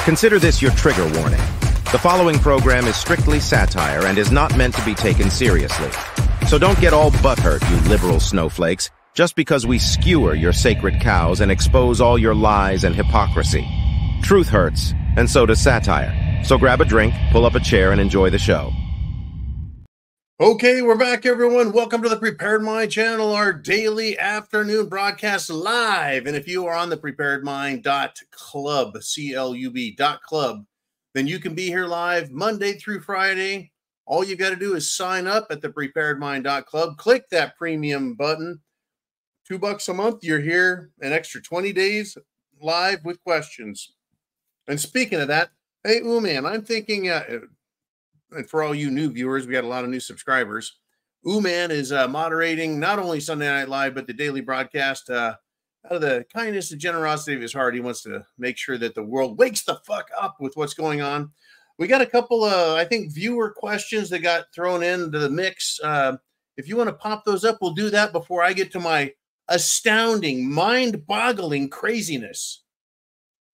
Consider this your trigger warning. The following program is strictly satire and is not meant to be taken seriously. So don't get all butthurt, you liberal snowflakes, just because we skewer your sacred cows and expose all your lies and hypocrisy. Truth hurts, and so does satire. So grab a drink, pull up a chair, and enjoy the show. Okay, we're back, everyone. Welcome to the Prepared Mind channel, our daily afternoon broadcast live. And if you are on the preparedmind.club, C-L-U-B.club, then you can be here live Monday through Friday. All you got to do is sign up at the preparedmind.club. Click that premium button. $2 a month, you're here an extra 20 days live with questions. And speaking of that, hey, man, I'm thinking... and for all you new viewers, we got a lot of new subscribers. Man is moderating not only Sunday Night Live, but the daily broadcast. Out of the kindness and generosity of his heart, he wants to make sure that the world wakes the fuck up with what's going on. We got a couple of, I think, viewer questions that got thrown into the mix. If you want to pop those up, we'll do that before I get to my astounding, mind-boggling craziness.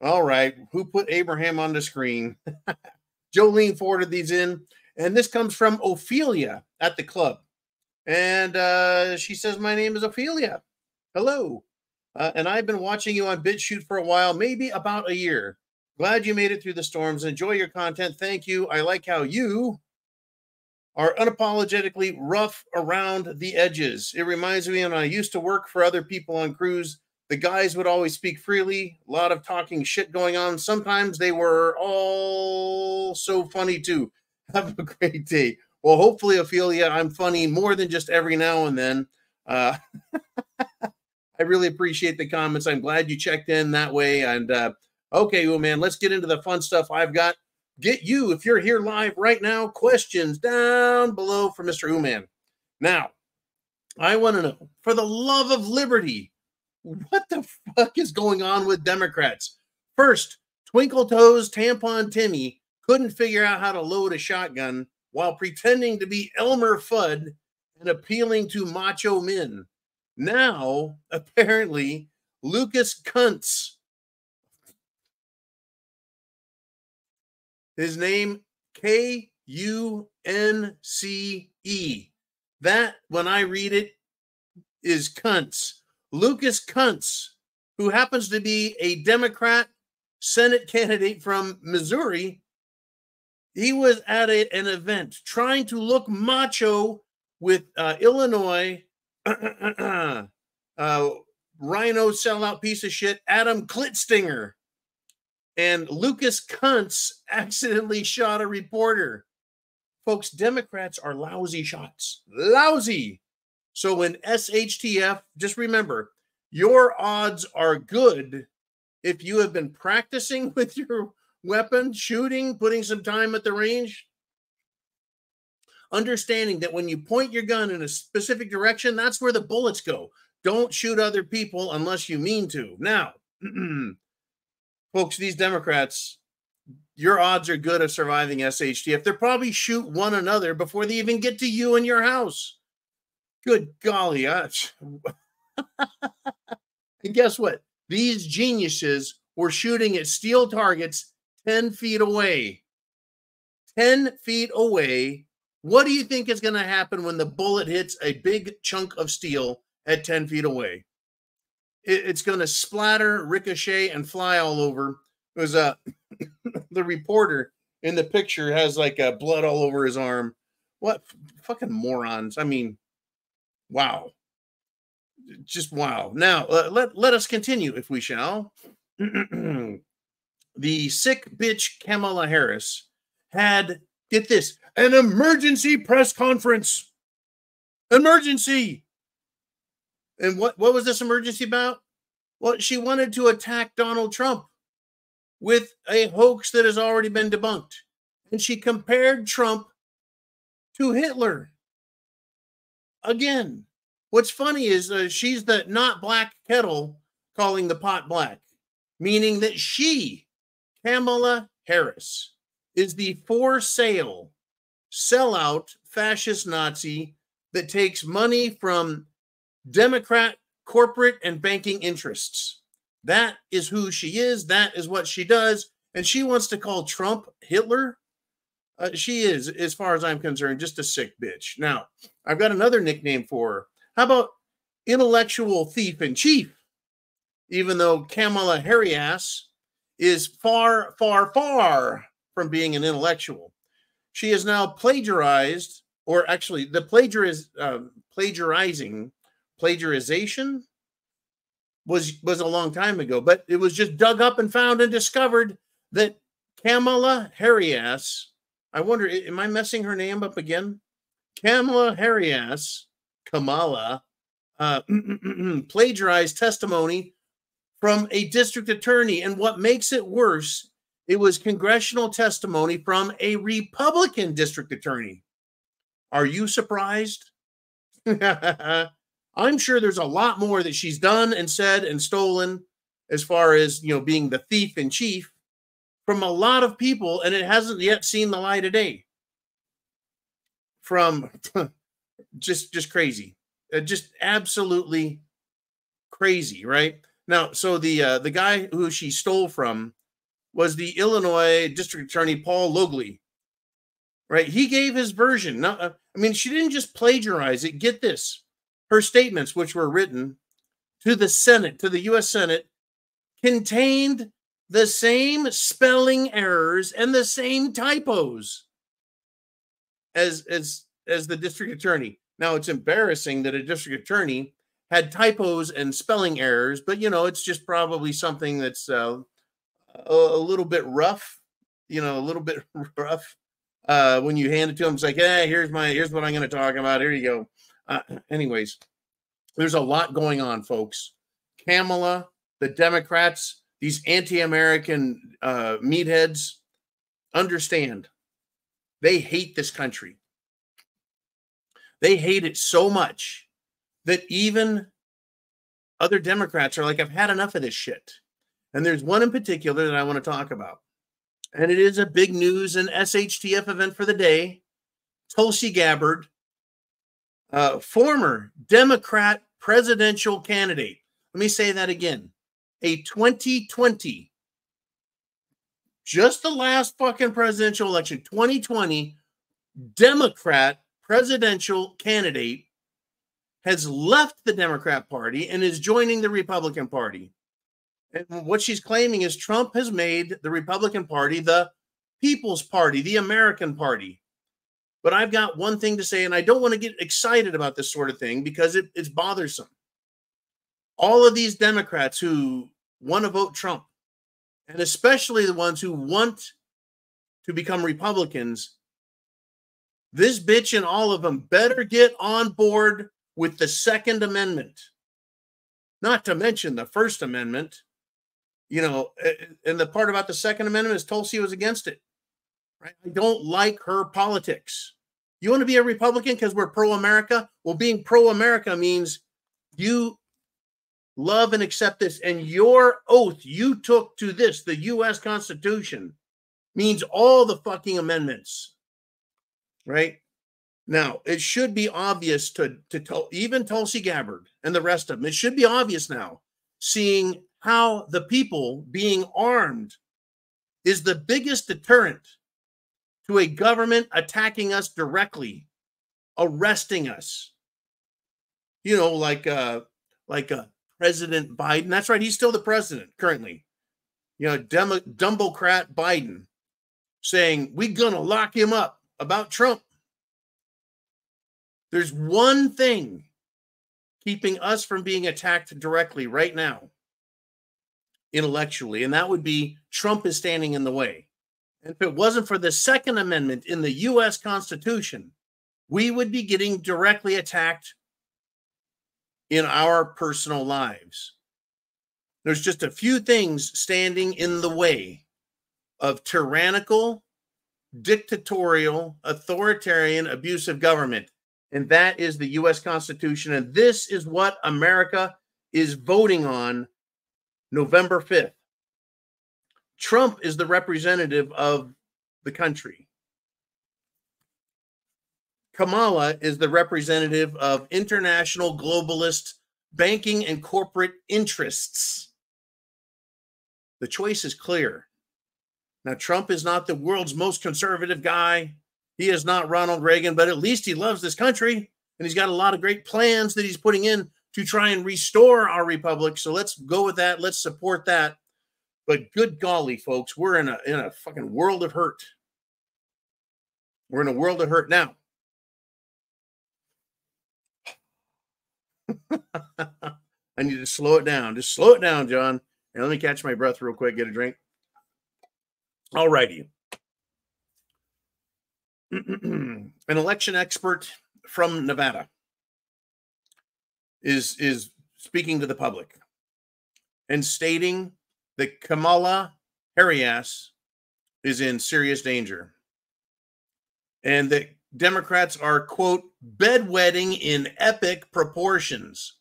All right, who put Abraham on the screen? Jolene forwarded these in, and this comes from Ophelia at the club. And she says, my name is Ophelia. Hello. And I've been watching you on BitChute for a while, maybe about a year. Glad you made it through the storms. Enjoy your content. Thank you. I like how you are unapologetically rough around the edges. It reminds me when I used to work for other people on crews. The guys would always speak freely, a lot of talking shit going on. Sometimes they were all so funny too. Have a great day. Well, hopefully, Ophelia, I'm funny more than just every now and then. I really appreciate the comments. I'm glad you checked in that way. And okay, well, man, let's get into the fun stuff I've got. Get you, if you're here live right now, questions down below for Mr. Uman. Now, I want to know, for the love of liberty, what the fuck is going on with Democrats? First, Twinkle Toes Tampon Timmy couldn't figure out how to load a shotgun while pretending to be Elmer Fudd and appealing to macho men. Now, apparently, Lucas Kuntz, his name K-U-N-C-E. That, when I read it, is Kuntz. Lucas Kuntz, who happens to be a Democrat Senate candidate from Missouri, he was at an event trying to look macho with Illinois rhino sellout piece of shit Adam Klitstinger. And Lucas Kuntz accidentally shot a reporter. Folks, Democrats are lousy shots. Lousy. So when SHTF, just remember, your odds are good if you have been practicing with your weapon, shooting, putting some time at the range. Understanding that when you point your gun in a specific direction, that's where the bullets go. Don't shoot other people unless you mean to. Now, folks, these Democrats, your odds are good of surviving SHTF. They'll probably shoot one another before they even get to you in your house. Good golly. And guess what? These geniuses were shooting at steel targets 10 feet away. 10 feet away. What do you think is going to happen when the bullet hits a big chunk of steel at 10 feet away? It's going to splatter, ricochet, and fly all over. It was the reporter in the picture has like blood all over his arm. What fucking morons. I mean, wow. Just wow. Now, let us continue, if we shall. The sick bitch Kamala Harris had, get this, an emergency press conference. Emergency. And what was this emergency about? Well, she wanted to attack Donald Trump with a hoax that has already been debunked. And she compared Trump to Hitler. Again. What's funny is she's the not black kettle calling the pot black, meaning that she, Kamala Harris, is the for sale, sellout fascist Nazi that takes money from Democrat corporate and banking interests. That is who she is. That is what she does. and she wants to call Trump Hitler. She is, as far as I'm concerned, just a sick bitch. Now, I've got another nickname for her. How about intellectual thief in chief? Even though Kamala Harris is far, far, far from being an intellectual. She has now plagiarized, or actually the plagiarization was a long time ago, but it was just dug up and found and discovered that Kamala Harris, I wonder, am I messing her name up again? Kamala Harris, plagiarized testimony from a district attorney. And what makes it worse, it was congressional testimony from a Republican district attorney. Are you surprised? I'm sure there's a lot more that she's done and said and stolen as far as, being the thief in chief from a lot of people, and it hasn't yet seen the light of day. From just crazy. Just absolutely crazy, right? Now, so the guy who she stole from was the Illinois District Attorney Paul Logley, right? He gave his version. Now, she didn't just plagiarize it. Get this. Her statements, which were written to the Senate, to the U.S. Senate, contained the same spelling errors and the same typos as the district attorney. Now, it's embarrassing that a district attorney had typos and spelling errors, but, it's just probably something that's a little bit rough, when you hand it to them. It's like, hey, here's what I'm going to talk about. Here you go. Anyways, there's a lot going on, folks. Kamala, the Democrats, these anti-American meatheads, understand they hate this country. They hate it so much that even other Democrats are like, I've had enough of this shit. And there's one in particular that I want to talk about. And it is a big news and SHTF event for the day. Tulsi Gabbard, former Democrat presidential candidate. Let me say that again. A 2020, just the last fucking presidential election, 2020 Democrat presidential candidate has left the Democrat Party and is joining the Republican Party. And what she's claiming is Trump has made the Republican Party the People's Party, the American Party. But I've got one thing to say, and I don't want to get excited about this sort of thing because it's bothersome. All of these Democrats who want to vote Trump, and especially the ones who want to become Republicans, this bitch and all of them better get on board with the Second Amendment. Not to mention the First Amendment. And the part about the Second Amendment is Tulsi was against it. Right? I don't like her politics. You want to be a Republican because we're pro-America? Well, being pro-America means you love and accept this. And your oath you took to this, the U.S. Constitution, means all the fucking amendments. Right? Now, it should be obvious to even Tulsi Gabbard and the rest of them. It should be obvious now, seeing how the people being armed is the biggest deterrent to a government attacking us directly, arresting us. Like President Biden. That's right. He's still the president currently. Dumbocrat Biden saying, we're going to lock him up about Trump. There's one thing keeping us from being attacked directly right now, intellectually, and that would be Trump is standing in the way. And if it wasn't for the Second Amendment in the U.S. Constitution, we would be getting directly attacked in our personal lives. There's just a few things standing in the way of tyrannical, dictatorial, authoritarian, abusive government. And that is the U.S. Constitution. And this is what America is voting on November 5th. Trump is the representative of the country. Kamala is the representative of international globalist banking and corporate interests. The choice is clear. Now, Trump is not the world's most conservative guy. He is not Ronald Reagan, but at least he loves this country, and he's got a lot of great plans that he's putting in to try and restore our republic. So let's go with that. Let's support that. But good golly, folks, we're in a fucking world of hurt. We're in a world of hurt now. I need to slow it down. Just slow it down, John. And let me catch my breath real quick, get a drink. All righty. An election expert from Nevada is speaking to the public and stating that Kamala Harris is in serious danger and that Democrats are, quote, bedwetting in epic proportions.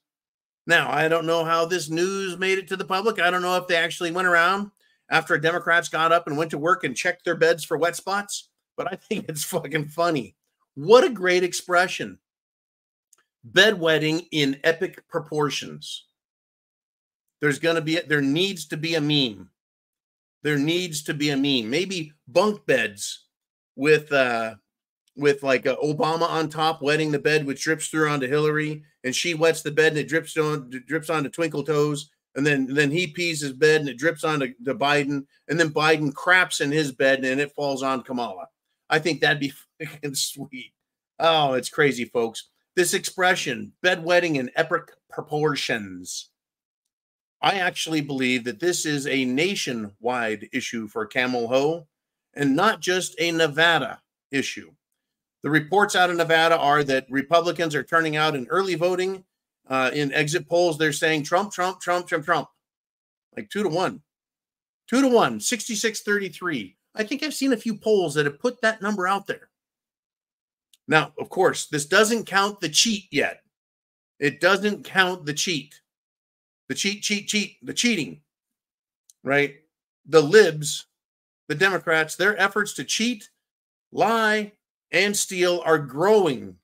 Now, I don't know how this news made it to the public. I don't know if they actually went around after Democrats got up and went to work and checked their beds for wet spots, but I think it's fucking funny. What a great expression. Bedwetting in epic proportions. There needs to be a meme. There needs to be a meme. Maybe bunk beds with like Obama on top wetting the bed, which drips through onto Hillary, and she wets the bed and it drips onto Twinkle Toes, and then he pees his bed and it drips onto Biden, and then Biden craps in his bed and it falls on Kamala. I think that'd be fucking sweet. Oh, it's crazy, folks. This expression, bedwetting in epic proportions. I actually believe that this is a nationwide issue for Camel Ho and not just a Nevada issue. The reports out of Nevada are that Republicans are turning out in early voting. In exit polls, they're saying Trump, Trump, Trump, Trump, Trump. Like 2-1. 2-1, 66-33. I think I've seen a few polls that have put that number out there. Now, of course, this doesn't count the cheat yet. It doesn't count the cheat. The the cheating, right? The libs, the Democrats, their efforts to cheat, lie, and steal are growing.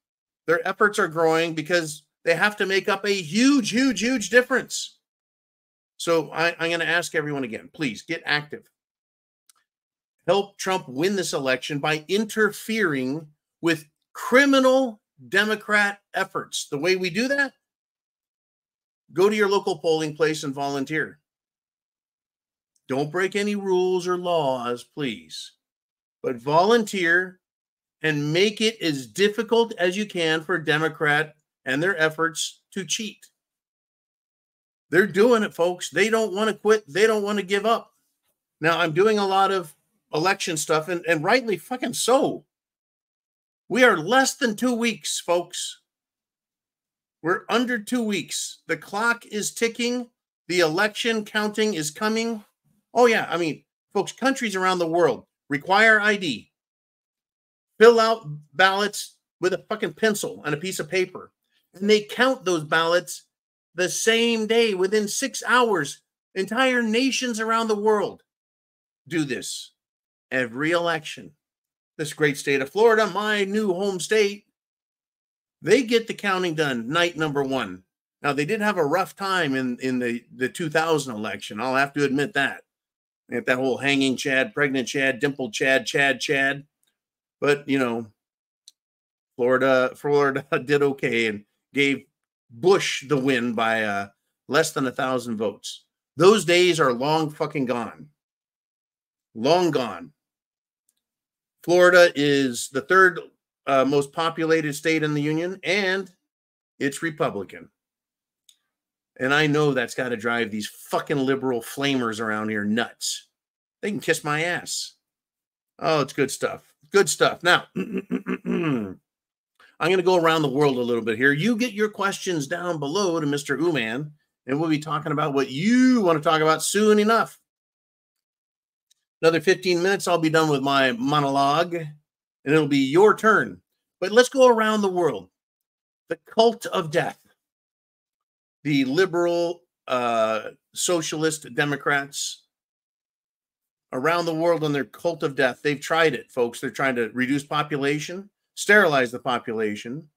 Their efforts are growing because they have to make up a huge, huge, huge difference. So I'm going to ask everyone again, please get active. Help Trump win this election by interfering with criminal Democrat efforts. The way we do that, go to your local polling place and volunteer. Don't break any rules or laws, please, but volunteer and make it as difficult as you can for Democrat and their efforts to cheat. They're doing it, folks. They don't want to quit. They don't want to give up. Now, I'm doing a lot of election stuff, and rightly fucking so. We are less than 2 weeks, folks. We're under 2 weeks. The clock is ticking. The election counting is coming. Oh, yeah. I mean, folks, countries around the world require ID. Fill out ballots with a fucking pencil and a piece of paper. And they count those ballots the same day, within 6 hours. Entire nations around the world do this every election. This great state of Florida, my new home state, they get the counting done night number 1. Now, they did have a rough time in the 2000 election. I'll have to admit that. They had that whole hanging Chad, pregnant Chad, dimpled Chad, Chad. But, you know, Florida did okay and gave Bush the win by less than 1,000 votes. Those days are long fucking gone. Long gone. Florida is the third most populated state in the union, and it's Republican. And I know that's got to drive these fucking liberal flamers around here nuts. They can kiss my ass. Oh, it's good stuff. Good stuff. Now, I'm going to go around the world a little bit here. You get your questions down below to Mr. Uman, and we'll be talking about what you want to talk about soon enough. Another 15 minutes, I'll be done with my monologue, and it'll be your turn. But let's go around the world. The cult of death. The liberal, socialist Democrats around the world on their cult of death. They've tried it, folks. They're trying to reduce population, sterilize the population,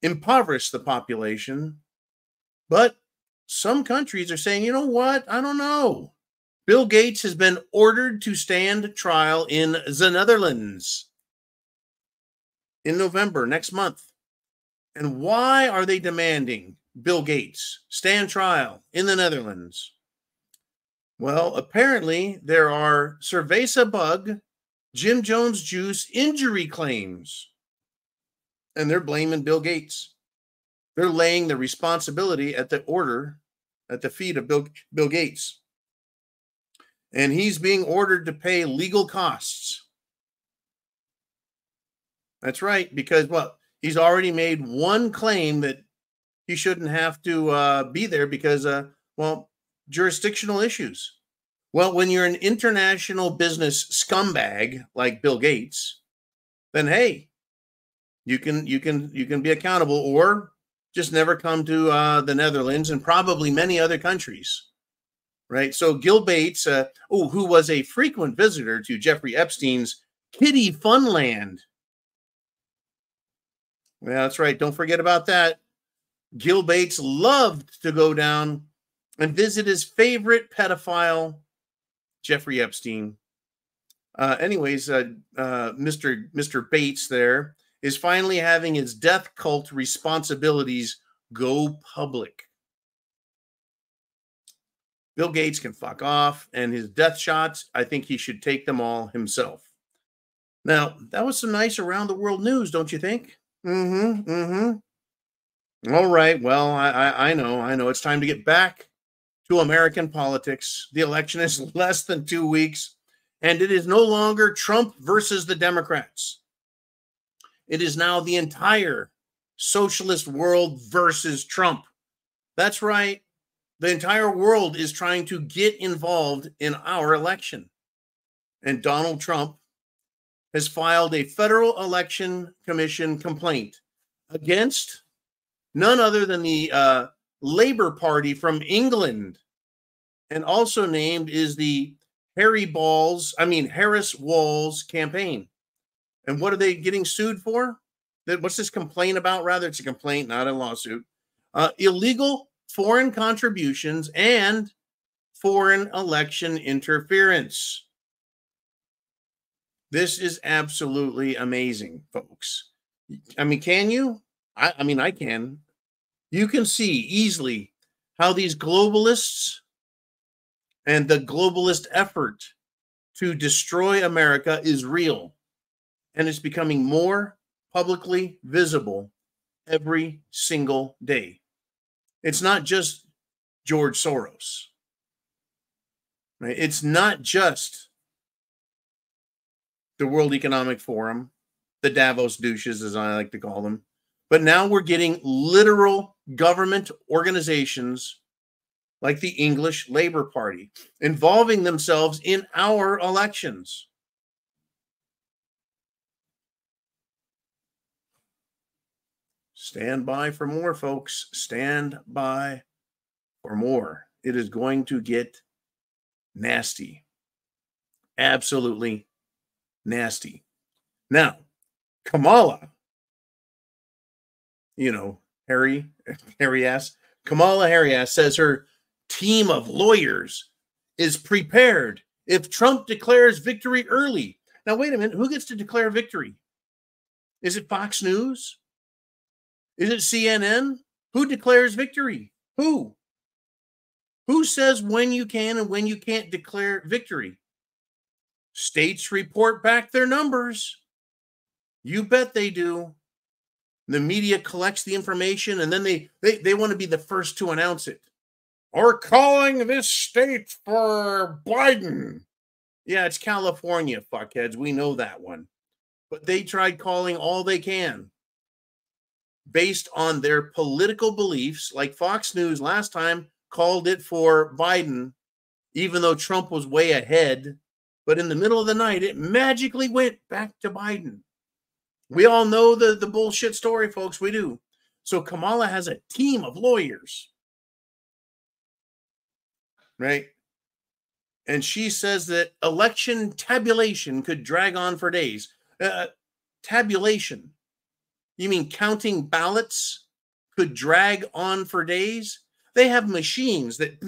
impoverish the population. But some countries are saying, you know what? I don't know. Bill Gates has been ordered to stand trial in the Netherlands in November next month. And why are they demanding Bill Gates stand trial in the Netherlands? Well, apparently there are cerveza bug, Jim Jones juice injury claims. And they're blaming Bill Gates. They're laying the responsibility at the feet of Bill Gates. And he's being ordered to pay legal costs. That's right, because, well, he's already made one claim that he shouldn't have to be there because, well, jurisdictional issues. Well, when you're an international business scumbag like Bill Gates, then hey, you can be accountable, or just never come to the Netherlands and probably many other countries. Right. So Gil Bates, who was a frequent visitor to Jeffrey Epstein's kiddie funland. Yeah, that's right. Don't forget about that. Gil Bates loved to go down and visit his favorite pedophile, Jeffrey Epstein. Mr. Bates there is finally having his death cult responsibilities go public. Bill Gates can fuck off, and his death shots, I think he should take them all himself. Now, that was some nice around the world news, don't you think? All right, well, I know. It's time to get back to American politics. The election is less than 2 weeks, and it is no longer Trump versus the Democrats. It is now the entire socialist world versus Trump. That's right. The entire world is trying to get involved in our election. And Donald Trump has filed a Federal Election Commission complaint against none other than the Labour Party from England. And also named is the Harris Walls campaign. And what are they getting sued for? What's this complaint about? Rather, it's a complaint, not a lawsuit. Illegal foreign contributions and foreign election interference. This is absolutely amazing, folks. I mean, can you? I can. You can see easily how these globalists and the globalist effort to destroy America is real, and it's becoming more publicly visible every single day. It's not just George Soros. Right? It's not just the World Economic Forum, the Davos douches, as I like to call them. But now we're getting literal government organizations like the English Labour Party involving themselves in our elections. Stand by for more, folks. Stand by for more. It is going to get nasty. Absolutely nasty. Now, Kamala, Harry ass. Kamala Harris says her team of lawyers is prepared if Trump declares victory early. Now, wait a minute. Who gets to declare victory? Is it Fox News? Is it CNN? Who declares victory? Who? Who says when you can and when you can't declare victory? States report back their numbers. You bet they do. The media collects the information, and then they want to be the first to announce it. Or calling this state for Biden. Yeah, it's California, fuckheads. We know that one. But they tried calling all they can based on their political beliefs, like Fox News last time called it for Biden, even though Trump was way ahead. But in the middle of the night, it magically went back to Biden. We all know the bullshit story, folks. We do. So Kamala has a team of lawyers, right? And she says that election tabulation could drag on for days. Tabulation. You mean counting ballots could drag on for days? They have machines that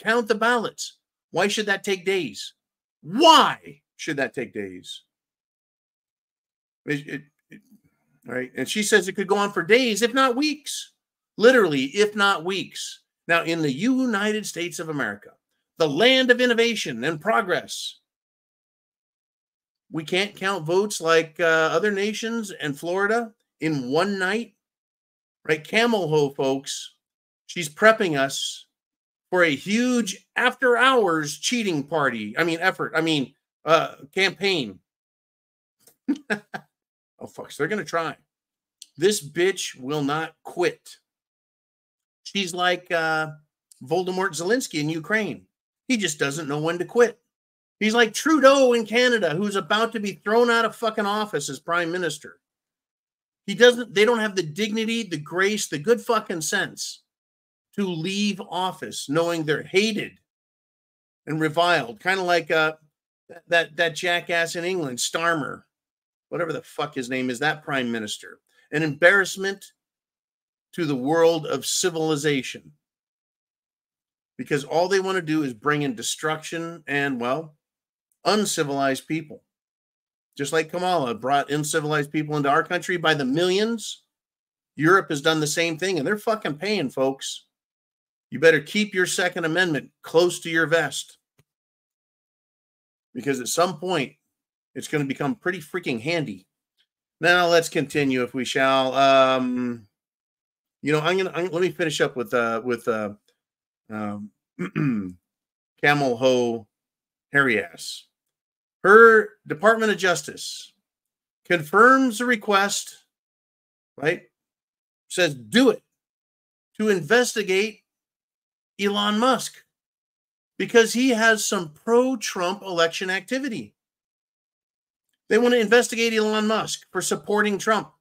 count the ballots. Why should that take days? Why should that take days? Right? And she says it could go on for days, if not weeks. Literally, if not weeks. Now, in the United States of America, the land of innovation and progress, we can't count votes like other nations and Florida in one night. Right? Camel Ho, folks, she's prepping us for a huge after hours cheating party. Campaign. Oh, fuck. So they're going to try. This bitch will not quit. She's like Voldemort Zelensky in Ukraine. He just doesn't know when to quit. He's like Trudeau in Canada, who's about to be thrown out of fucking office as prime minister. They don't have the dignity, the grace, the good fucking sense to leave office knowing they're hated and reviled. Kind of like that jackass in England, Starmer, whatever the fuck his name is, that prime minister. An embarrassment to the world of civilization. Because all they want to do is bring in destruction and, well, uncivilized people. Just like Kamala brought uncivilized people into our country by the millions. Europe has done the same thing, and they're fucking paying, folks. You better keep your Second Amendment close to your vest. Because at some point, it's going to become pretty freaking handy. Now, let's continue, if we shall. Let me finish up with Camel Ho Hairy Ass. Her Department of Justice confirms the request, right? Says do it, to investigate Elon Musk because he has some pro-Trump election activity. They want to investigate Elon Musk for supporting Trump.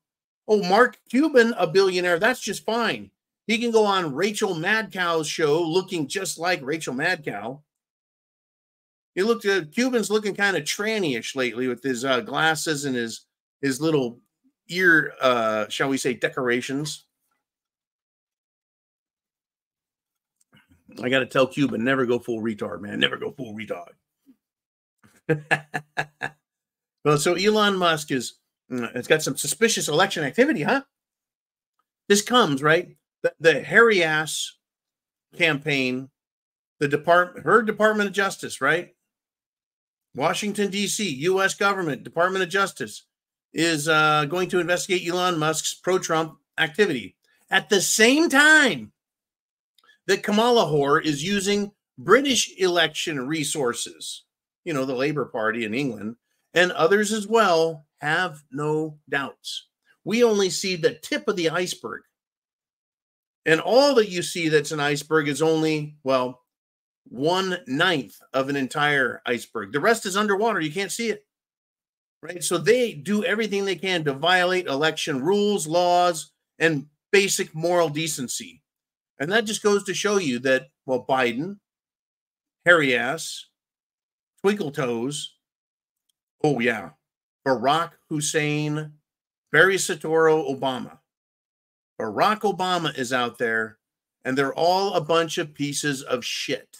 Oh, Mark Cuban, a billionaire, that's just fine. He can go on Rachel Madcow's show looking just like Rachel Madcow. Cuban's looking kind of tranny-ish lately with his glasses and his little ear, shall we say, decorations. I got to tell Cuban, never go full retard, man. Never go full retard. Well, so Elon Musk it's got some suspicious election activity, huh? This comes, right? The hairy ass campaign, her Department of Justice, right? Washington, D.C., U.S. government, Department of Justice is going to investigate Elon Musk's pro-Trump activity. At the same time that Kamala Harris is using British election resources, the Labour Party in England, and others as well, have no doubts. We only see the tip of the iceberg. And all that you see that's an iceberg is only, 1/9 of an entire iceberg. The rest is underwater. You can't see it. Right? So they do everything they can to violate election rules, laws, and basic moral decency. And that just goes to show you that, Biden, hairy ass, twinkle toes, oh yeah, Barack Hussein, Barry Soetoro, Obama. Barack Obama is out there, and they're all a bunch of pieces of shit.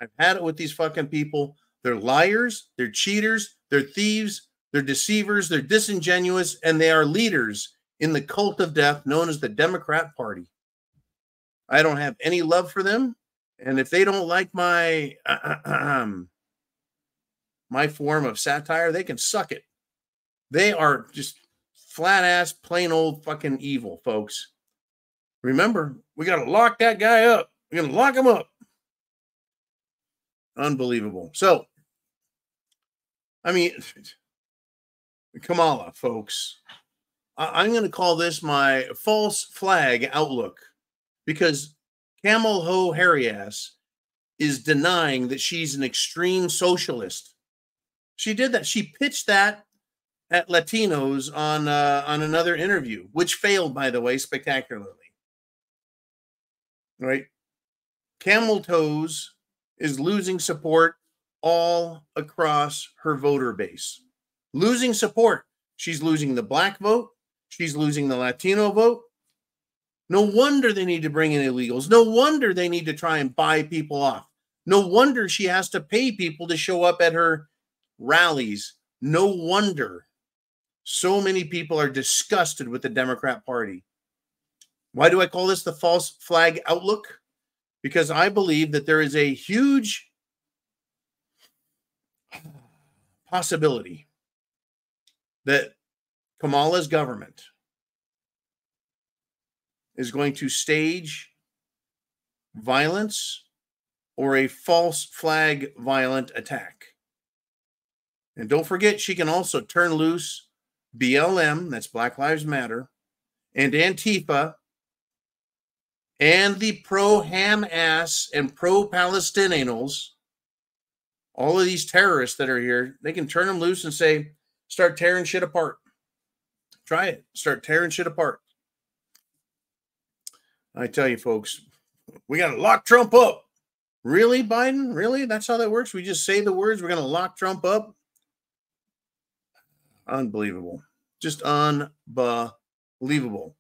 I've had it with these fucking people. They're liars, they're cheaters, they're thieves, they're deceivers, they're disingenuous, and they are leaders in the cult of death known as the Democrat Party. I don't have any love for them, and if they don't like my my form of satire, they can suck it. They are just flat ass, plain old fucking evil, folks. Remember, we got to lock that guy up. We're going to lock him up. Unbelievable. So, Kamala, folks, I'm going to call this my false flag outlook because Camel Ho Hairy Ass is denying that she's an extreme socialist. She did that. She pitched that at Latinos on another interview, which failed, by the way, spectacularly. Right? Camel Toes is losing support all across her voter base. Losing support. She's losing the black vote. She's losing the Latino vote. No wonder they need to bring in illegals. No wonder they need to try and buy people off. No wonder she has to pay people to show up at her rallies. No wonder so many people are disgusted with the Democrat Party. Why do I call this the false flag outlook? Because I believe that there is a huge possibility that Kamala's government is going to stage violence or a false flag violent attack. And don't forget, she can also turn loose BLM, that's Black Lives Matter, and Antifa, and the pro-Hamas and pro-Palestinians, all of these terrorists that are here, they can turn them loose and say, start tearing shit apart. Try it. Start tearing shit apart. I tell you, folks, we got to lock Trump up. Really, Biden? Really? That's how that works? We just say the words, we're going to lock Trump up? Unbelievable. Just unbelievable.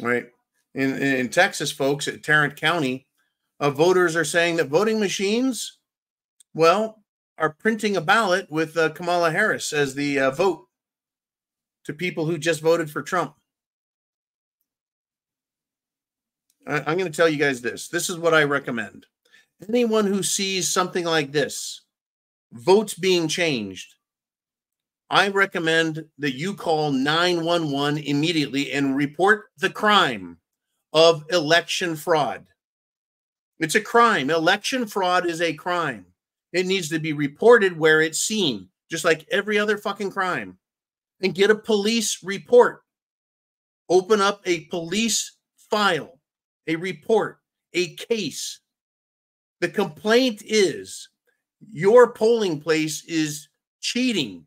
Right? In Texas, folks, at Tarrant County, voters are saying that voting machines, well, are printing a ballot with Kamala Harris as the vote to people who just voted for Trump. I'm going to tell you guys this. This is what I recommend. Anyone who sees something like this, votes being changed, I recommend that you call 911 immediately and report the crime of election fraud. It's a crime. Election fraud is a crime. It needs to be reported where it's seen, just like every other fucking crime. And get a police report. Open up a police file, a report, a case. The complaint is your polling place is cheating.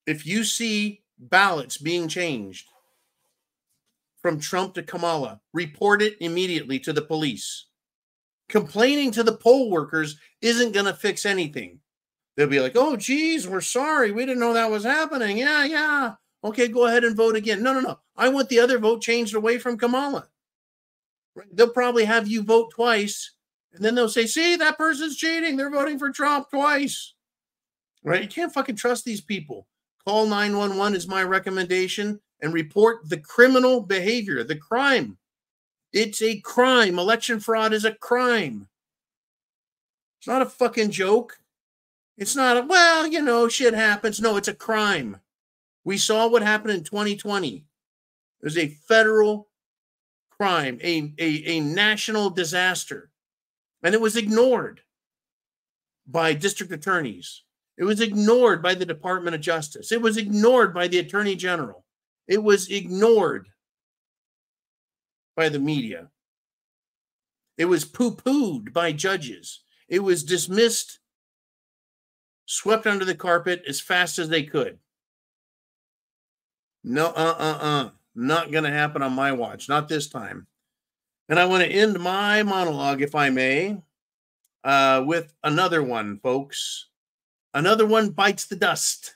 If you see ballots being changed from Trump to Kamala, report it immediately to the police. Complaining to the poll workers isn't going to fix anything. They'll be like, oh, geez, we're sorry. We didn't know that was happening. Yeah. Okay, go ahead and vote again. No. I want the other vote changed away from Kamala. Right? They'll probably have you vote twice, and then they'll say, see, that person's cheating. They're voting for Trump twice. Right? You can't fucking trust these people. Call 911 is my recommendation and report the criminal behavior, the crime. It's a crime. Election fraud is a crime. It's not a fucking joke. It's not shit happens. No, it's a crime. We saw what happened in 2020. It was a federal crime, a national disaster. And it was ignored by district attorneys. It was ignored by the Department of Justice. It was ignored by the Attorney General. It was ignored by the media. It was poo-pooed by judges. It was dismissed, swept under the carpet as fast as they could. No, not going to happen on my watch. Not this time. And I want to end my monologue, if I may, with another one, folks. Another one bites the dust.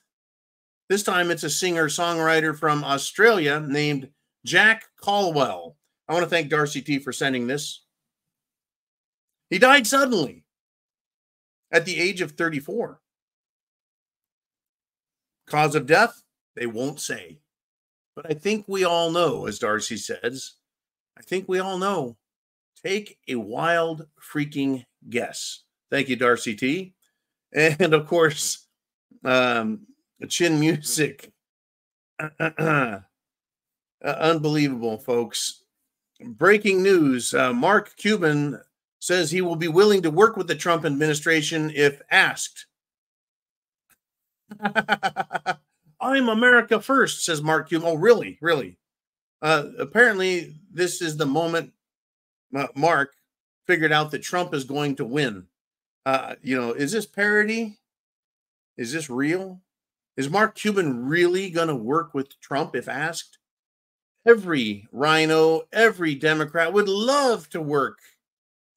This time it's a singer-songwriter from Australia named Jack Caldwell. I want to thank Darcy T for sending this. He died suddenly at the age of 34. Cause of death, they won't say. But I think we all know, as Darcy says, I think we all know. Take a wild freaking guess. Thank you, Darcy T. And of course, Chin Music. Unbelievable, folks. Breaking news. Mark Cuban says he will be willing to work with the Trump administration if asked. I'm America first, says Mark Cuban. Oh, really? Really? Apparently, this is the moment Mark figured out that Trump is going to win. Is this parody? Is this real? Is Mark Cuban really going to work with Trump if asked? Every rhino, every Democrat would love to work.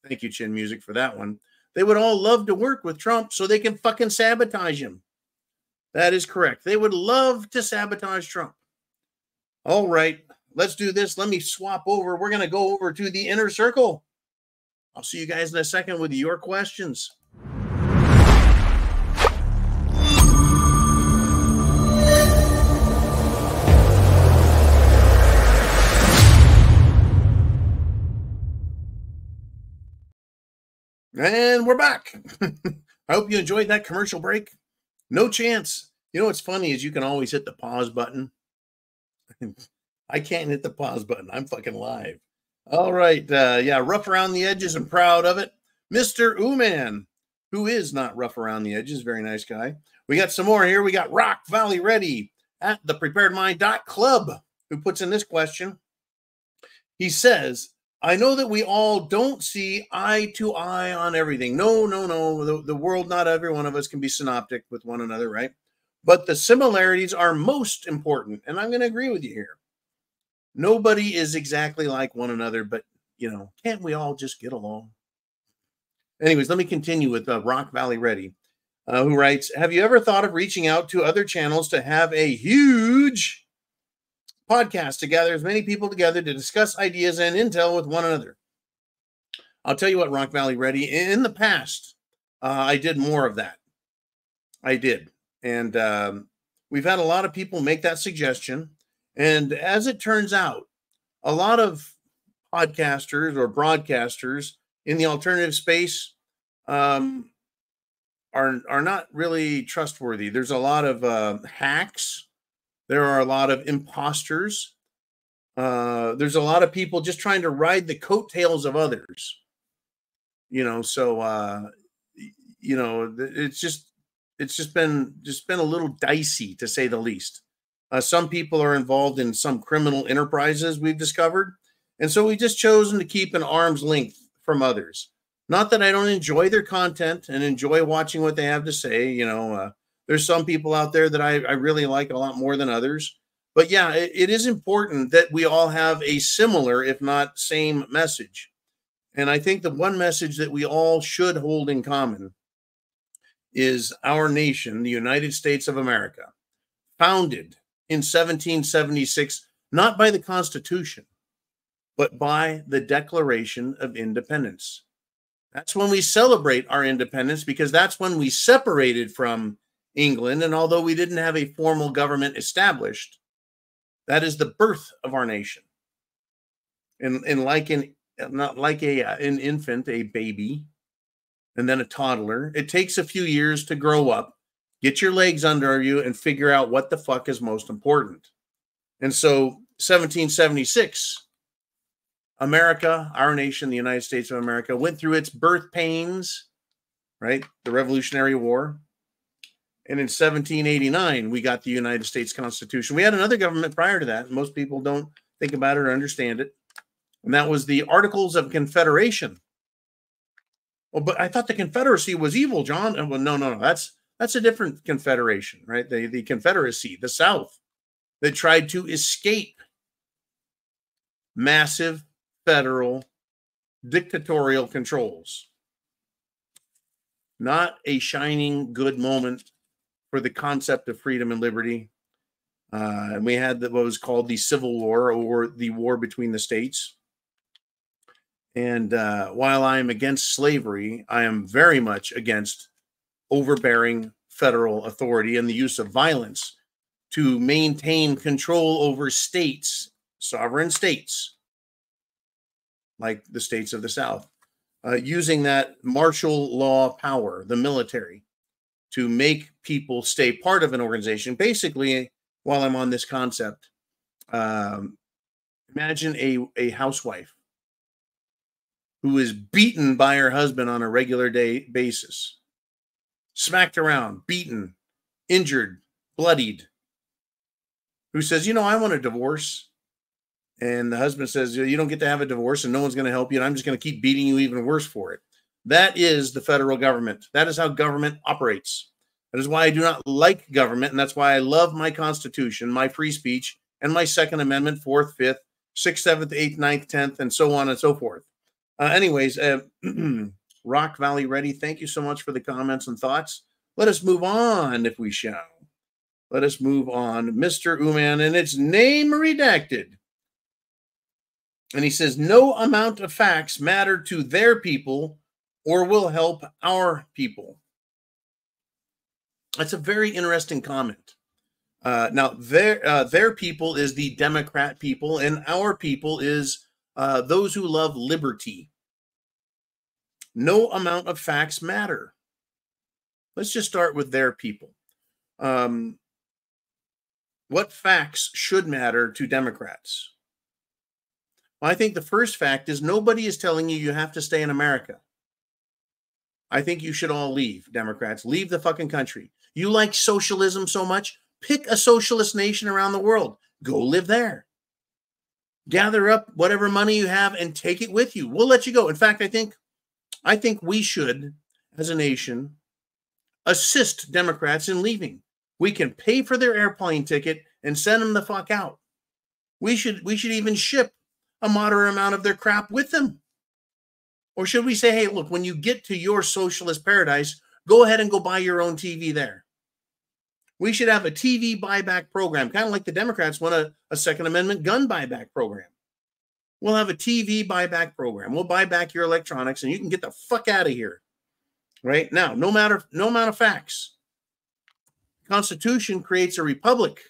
Thank you, Chin Music, for that one. They would all love to work with Trump so they can fucking sabotage him. That is correct. They would love to sabotage Trump. All right, let's do this. Let me swap over. We're going to go over to the inner circle. I'll see you guys in a second with your questions. And we're back. I hope you enjoyed that commercial break. No chance. You know what's funny is you can always hit the pause button. I can't hit the pause button. I'm fucking live. All right. Yeah, rough around the edges and proud of it. Mr. Uman, who is not rough around the edges. Very nice guy. We got some more here. We got Rock Valley Ready at thepreparedmind.club, who puts in this question. He says, I know that we all don't see eye to eye on everything. No. The world, not every one of us can be synoptic with one another, right? But the similarities are most important. And I'm going to agree with you here. Nobody is exactly like one another, but, can't we all just get along? Anyways, let me continue with Rock Valley Ready, who writes, have you ever thought of reaching out to other channels to have a huge podcast to gather as many people together to discuss ideas and intel with one another? I'll tell you what, Rock Valley Ready, in the past, I did more of that. I did. And we've had a lot of people make that suggestion. And as it turns out, a lot of podcasters or broadcasters in the alternative space are not really trustworthy. There's a lot of hacks. There are a lot of imposters. There's a lot of people just trying to ride the coattails of others. It's just been a little dicey, to say the least. Some people are involved in some criminal enterprises, we've discovered. And so we just chosen to keep an arm's length from others. Not that I don't enjoy their content and enjoy watching what they have to say. There's some people out there that I really like a lot more than others. But yeah, it is important that we all have a similar, if not same, message. And I think the one message that we all should hold in common is our nation, the United States of America, founded in 1776, not by the Constitution, but by the Declaration of Independence. That's when we celebrate our independence, because that's when we separated from England. And although we didn't have a formal government established, that is the birth of our nation. And like an infant, a baby, and then a toddler, it takes a few years to grow up, get your legs under you, and figure out what the fuck is most important. And so 1776, America, our nation, the United States of America, went through its birth pains, right? The Revolutionary War. And in 1789, we got the United States Constitution. We had another government prior to that. Most people don't think about it or understand it. And that was the Articles of Confederation. Well, but I thought the Confederacy was evil, John. And well, no. That's a different confederation, right? The Confederacy, the South, that tried to escape massive federal dictatorial controls. Not a shining good moment for the concept of freedom and liberty. And we had what was called the Civil War, or the war between the states. And while I am against slavery, I am very much against overbearing federal authority and the use of violence to maintain control over states, sovereign states, like the states of the South, using that martial law power, the military, to make people stay part of an organization. Basically, while I'm on this concept, imagine a housewife who is beaten by her husband on a regular basis, smacked around, beaten, injured, bloodied, who says, I want a divorce. And the husband says, you don't get to have a divorce and no one's going to help you. And I'm just going to keep beating you even worse for it. That is the federal government. That is how government operates. That is why I do not like government. And that's why I love my Constitution, my free speech, and my Second Amendment, 4th, 5th, 6th, 7th, 8th, 9th, 10th, and so on and so forth. Anyways, Rock Valley Ready, thank you so much for the comments and thoughts. Let us move on, if we shall. Let us move on. Mr. Uman, and its name redacted, And he says, no amount of facts matter to their people or will help our people. That's a very interesting comment. Now, their people is the Democrat people, and our people is those who love liberty. No amount of facts matter. Let's just start with their people. What facts should matter to Democrats? Well, I think the first fact is nobody is telling you have to stay in America. I think you should all leave, Democrats. Leave the fucking country. You like socialism so much? Pick a socialist nation around the world. Go live there. Gather up whatever money you have and take it with you. We'll let you go. In fact, I think we should, as a nation, assist Democrats in leaving. We can pay for their airplane ticket and send them the fuck out. We should even ship a moderate amount of their crap with them. Or should we say, hey, look, when you get to your socialist paradise, go ahead and go buy your own TV there. We should have a TV buyback program, kind of like the Democrats want a Second Amendment gun buyback program. We'll have a TV buyback program. We'll buy back your electronics and you can get the fuck out of here. Right now, no amount of facts. The Constitution creates a republic.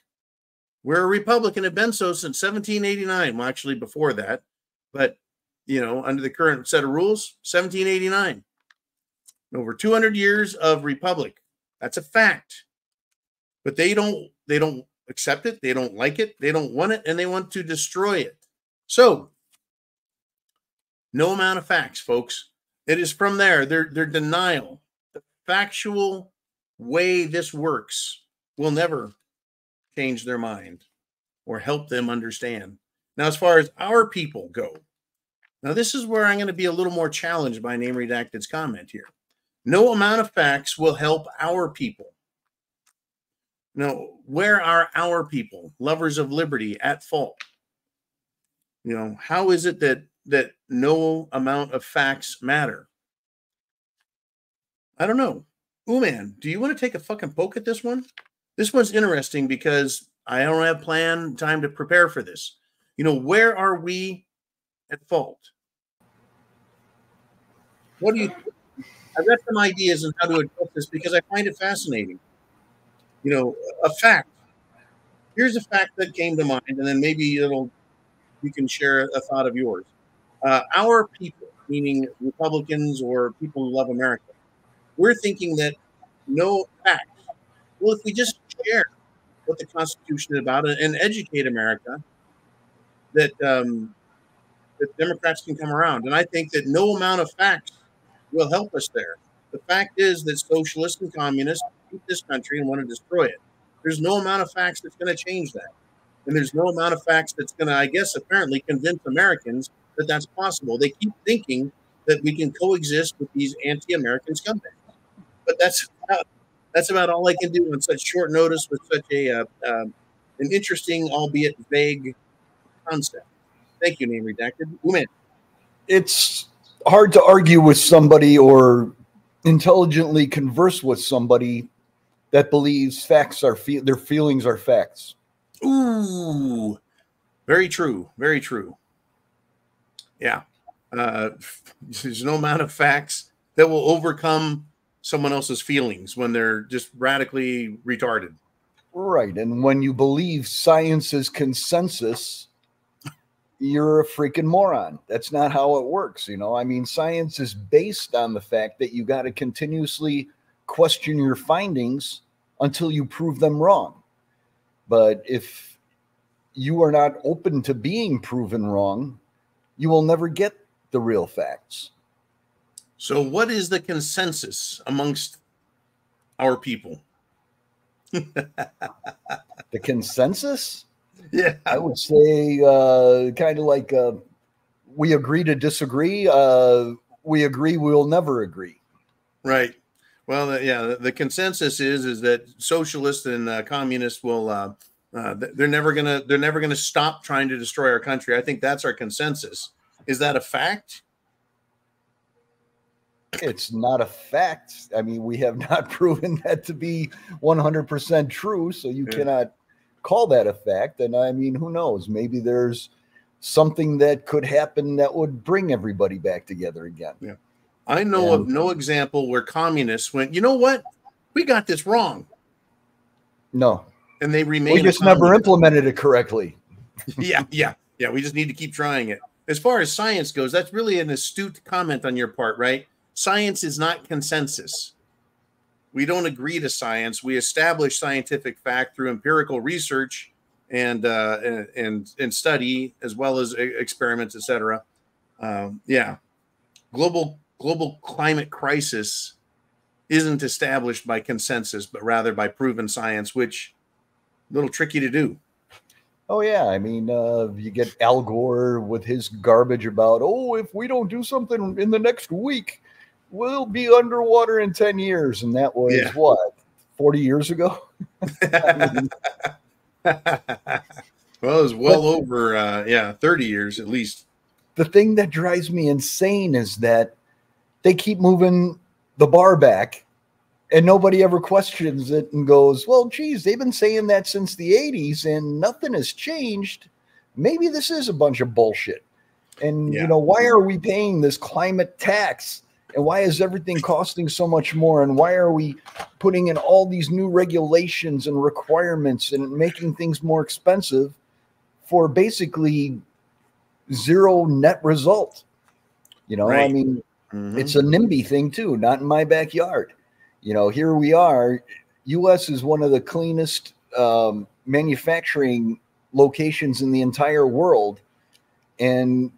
We're a republic and have been so since 1789. Well, actually before that, but under the current set of rules, 1789. Over 200 years of republic. That's a fact. But they don't accept it. They don't like it. They don't want it, and they want to destroy it. So, no amount of facts, folks. It is from their denial. The factual way this works will never change their mind or help them understand. Now, as far as our people go, now this is where I'm going to be a little more challenged by Name Redacted's comment here. No amount of facts will help our people. Now, where are our people, lovers of liberty, at fault? How is it that no amount of facts matter? I don't know. Ooh, man, do you want to take a fucking poke at this one? This one's interesting because I don't have time to prepare for this. Where are we at fault? What do you think? I've got some ideas on how to address this because I find it fascinating. A fact. Here's a fact that came to mind, and then maybe you can share a thought of yours. Our people, meaning Republicans or people who love America, we're thinking that no facts. Well, if we just share what the Constitution is about and educate America, that Democrats can come around. And I think that no amount of facts will help us there. The fact is that socialists and communists hate this country and want to destroy it. There's no amount of facts that's going to change that. And there's no amount of facts that's going to, I guess, apparently convince Americans that that's possible. They keep thinking that we can coexist with these anti-American scumbags. But that's about all I can do on such short notice with such an interesting, albeit vague concept. Thank you, Name Redacted. Uman. It's hard to argue with somebody or intelligently converse with somebody that believes facts are their feelings are facts. Ooh, very true. Very true. Yeah. There's no amount of facts that will overcome someone else's feelings when they're just radically retarded. Right. And when you believe science is consensus, you're a freaking moron. That's not how it works. Science is based on the fact that you got to continuously question your findings until you prove them wrong. But if you are not open to being proven wrong, you will never get the real facts. So what is the consensus amongst our people? The consensus? Yeah. I would say kind of like we agree to disagree. We agree we'll never agree. Right. Well, the consensus is that socialists and communists will they're never gonna stop trying to destroy our country. I think that's our consensus. Is that a fact? It's not a fact. We have not proven that to be 100% true, so you cannot call that a fact. And who knows? Maybe there's something that could happen that would bring everybody back together again. Yeah. I know of no example where communists went, you know what? We got this wrong. No. And they remain. We just never implemented it correctly. Yeah. We just need to keep trying it. As far as science goes, that's really an astute comment on your part, right? Science is not consensus. We don't agree to science. We establish scientific fact through empirical research and study, as well as experiments, etc. Global climate crisis isn't established by consensus, but rather by proven science, which a little tricky to do. Oh, yeah. I mean, you get Al Gore with his garbage about, if we don't do something in the next week, we'll be underwater in 10 years. And that was what, 40 years ago? Well, it was over, 30 years at least. The thing that drives me insane is that they keep moving the bar back and nobody ever questions it and goes, well, geez, they've been saying that since the 80s and nothing has changed. Maybe this is a bunch of bullshit. And, why are we paying this climate tax? And why is everything costing so much more? And why are we putting in all these new regulations and requirements and making things more expensive for basically zero net result? Right. I mean, it's a NIMBY thing too, not in my backyard. Here we are. U.S. is one of the cleanest manufacturing locations in the entire world. And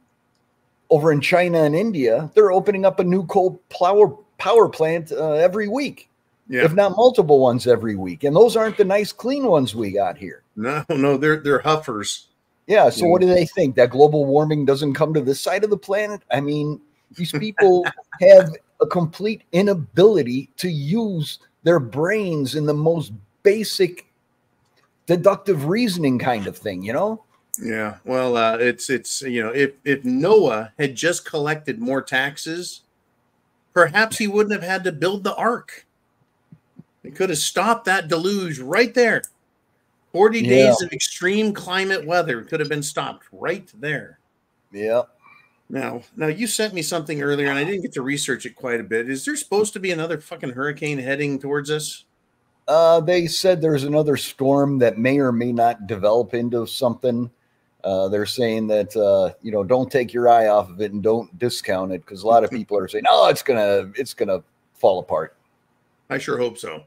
over in China and India, they're opening up a new coal power plant every week, if not multiple ones every week. And those aren't the nice, clean ones we got here. No, they're huffers. Yeah. So what do they think? That global warming doesn't come to this side of the planet? I mean, these people have a complete inability to use their brains in the most basic deductive reasoning kind of thing, Yeah. Well, it's if Noah had just collected more taxes, perhaps he wouldn't have had to build the ark. He could have stopped that deluge right there. 40 days of extreme climate weather could have been stopped right there. Yeah. Now you sent me something earlier, and I didn't get to research it quite a bit. Is there supposed to be another fucking hurricane heading towards us? They said there's another storm that may or may not develop into something. They're saying that don't take your eye off of it and don't discount it, because a lot of people are saying, "Oh, it's gonna fall apart." I sure hope so.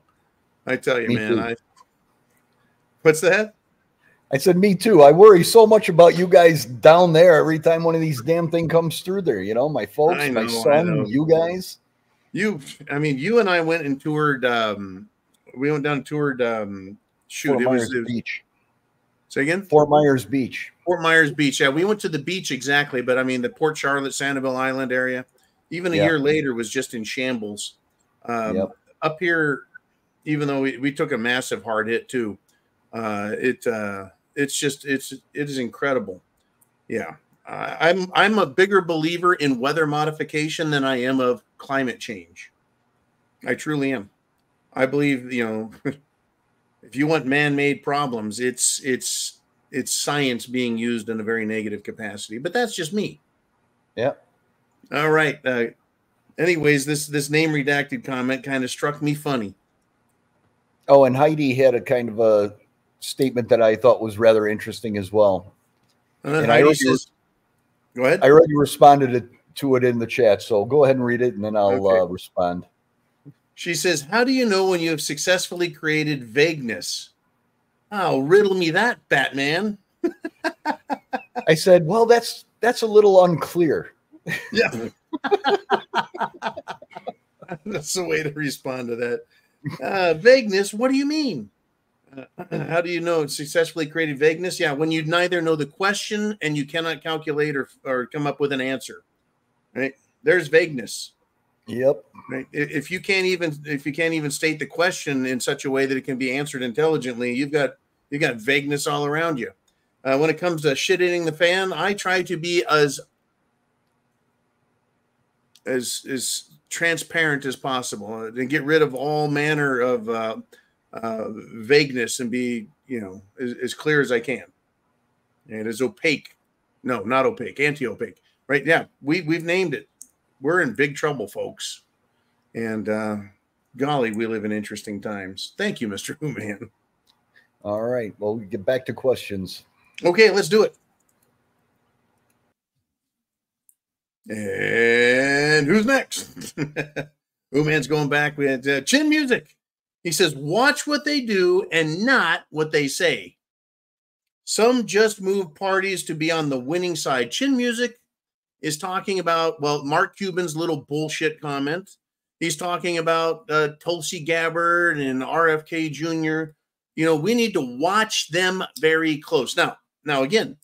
I tell you, Me man. too. What's that? I said, me too. I worry so much about you guys down there every time one of these damn thing comes through there. My folks, my son, you guys. You and I went and toured. We went down and toured. Fort Myers Beach. Say again? Fort Myers Beach. Fort Myers Beach. Yeah, we went to the beach exactly, but I mean the Port Charlotte, Sanibel Island area. Even a year later was just in shambles. Up here, even though we took a massive hard hit too. It is incredible. Yeah. I'm a bigger believer in weather modification than I am of climate change. I truly am. I believe, if you want man-made problems, it's science being used in a very negative capacity, but that's just me. Yeah. All right. Anyways, this name redacted comment kind of struck me funny. Oh, and Heidi had a kind of a statement that I thought was rather interesting as well. And Heidi says, go ahead. I already responded to it in the chat, so go ahead and read it, and then I'll respond. She says, how do you know when you have successfully created vagueness? Oh, riddle me that, Batman. I said, well, that's a little unclear. Yeah. That's the way to respond to that. Vagueness, what do you mean? How do you know it's successfully created vagueness? Yeah, when you neither know the question and you cannot calculate or come up with an answer. Right? There's vagueness. Yep. Right. If you can't even state the question in such a way that it can be answered intelligently, you've got vagueness all around you. When it comes to shit hitting the fan, I try to be as transparent as possible and get rid of all manner of vagueness and be as clear as I can and as opaque No, not opaque, anti-opaque. Right? Yeah, we've named it. We're in big trouble, folks. And golly, we live in interesting times. Thank you, Mr. Who-Man. All right. Well, we get back to questions. Okay, let's do it. And who's next? Who-Man's going back with Chin Music. He says, watch what they do and not what they say. Some just move parties to be on the winning side. Chin Music is talking about, well, Mark Cuban's little bullshit comment. He's talking about Tulsi Gabbard and RFK Jr. You know, we need to watch them very close. Now again,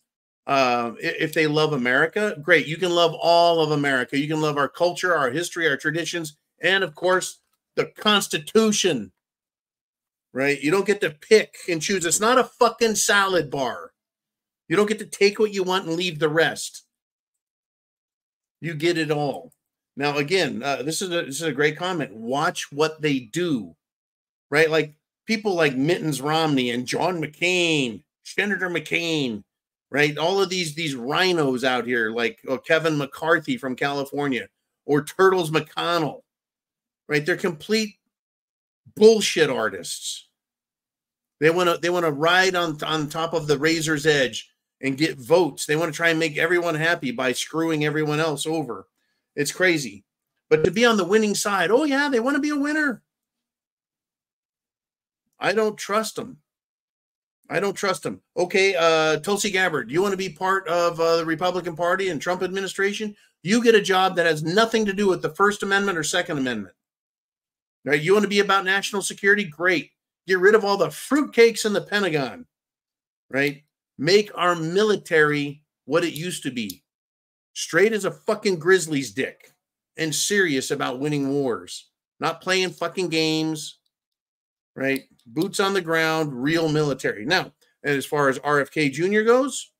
if they love America, great. You can love all of America. You can love our culture, our history, our traditions, and of course, the Constitution. Right? You don't get to pick and choose. It's not a fucking salad bar. You don't get to take what you want and leave the rest. You get it all. Now, again, this is a great comment. Watch what they do. Right? Like people like Mittens Romney and John McCain, Senator McCain, right? All of these rhinos out here, like Kevin McCarthy from California or Turtles McConnell, right? They're complete bullshit artists. They want to ride on top of the razor's edge and get votes. They want to try and make everyone happy by screwing everyone else over. It's crazy. But to be on the winning side, oh yeah, they want to be a winner. I don't trust them. I don't trust them. Okay, Tulsi Gabbard, you want to be part of the Republican Party and Trump administration? You get a job that has nothing to do with the First Amendment or Second Amendment. Right? You want to be about national security? Great. Get rid of all the fruitcakes in the Pentagon. Right? Make our military what it used to be. Straight as a fucking grizzly's dick. And serious about winning wars. Not playing fucking games. Right? Boots on the ground, real military. Now, as far as RFK Jr. goes,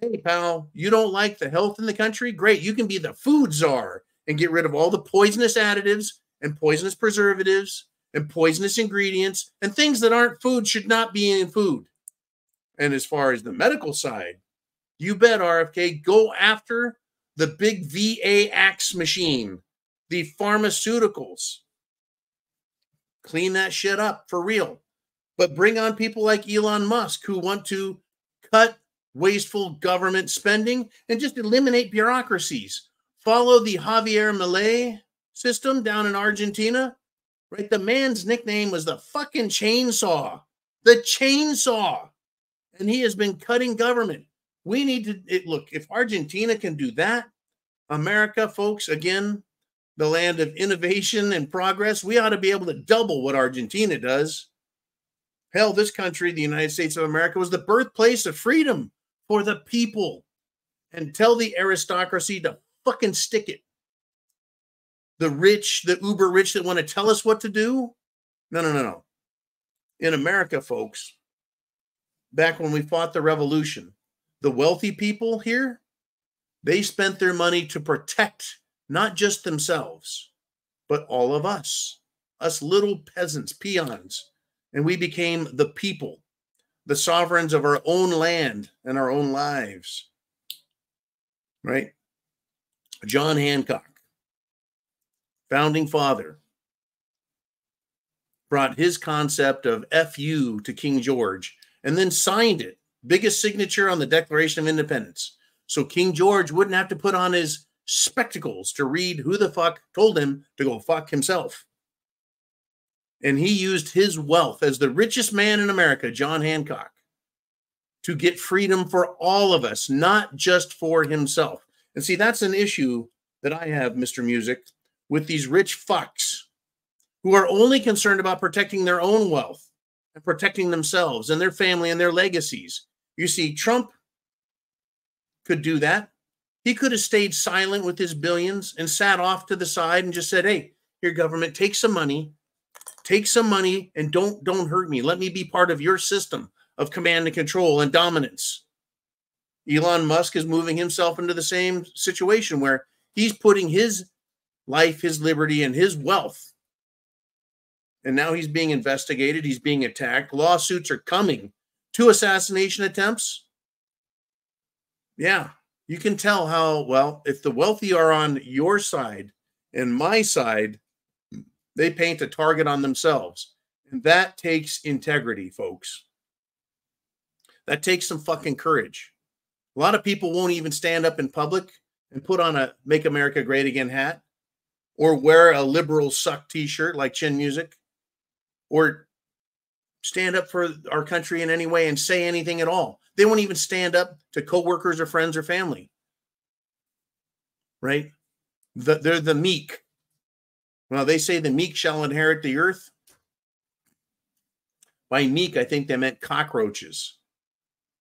hey, pal, you don't like the health in the country? Great. You can be the food czar and get rid of all the poisonous additives and poisonous preservatives and poisonous ingredients and things that aren't food should not be in food. And as far as the medical side, you bet, RFK, go after the big VA-Ax machine, the pharmaceuticals. Clean that shit up for real. But bring on people like Elon Musk who want to cut wasteful government spending and just eliminate bureaucracies. Follow the Javier Milei system down in Argentina. Right? The man's nickname was the fucking chainsaw. The chainsaw. And he has been cutting government. We need to, look, if Argentina can do that, America, folks, again, the land of innovation and progress, we ought to be able to double what Argentina does. Hell, this country, the United States of America, was the birthplace of freedom for the people. And tell the aristocracy to fucking stick it. The rich, the uber rich that want to tell us what to do? No. In America, folks, back when we fought the revolution, the wealthy people here, they spent their money to protect not just themselves, but all of us little peasants, peons. And we became the people, the sovereigns of our own land and our own lives. Right? John Hancock, founding father, brought his concept of FU to King George and then signed it. Biggest signature on the Declaration of Independence. So King George wouldn't have to put on his spectacles to read who the fuck told him to go fuck himself. And he used his wealth as the richest man in America, John Hancock, to get freedom for all of us, not just for himself. And see, that's an issue that I have, Mr. Music, with these rich fucks who are only concerned about protecting their own wealth and protecting themselves and their family and their legacies. You see, Trump could do that. He could have stayed silent with his billions and sat off to the side and just said, hey, here, government, take some money and don't hurt me. Let me be part of your system of command and control and dominance. Elon Musk is moving himself into the same situation where he's putting his life, his liberty, and his wealth. And now he's being investigated. He's being attacked. Lawsuits are coming. 2 assassination attempts. Yeah, You can tell how, well, if the wealthy are on your side and my side, they paint a target on themselves. And that takes integrity, folks. That takes some fucking courage. A lot of people won't even stand up in public and put on a Make America Great Again hat, or wear a liberal suck t-shirt like Chin Music, or stand up for our country in any way and say anything at all. They won't even stand up to coworkers or friends or family. Right? They're the meek. Well, they say the meek shall inherit the earth. By meek, I think they meant cockroaches,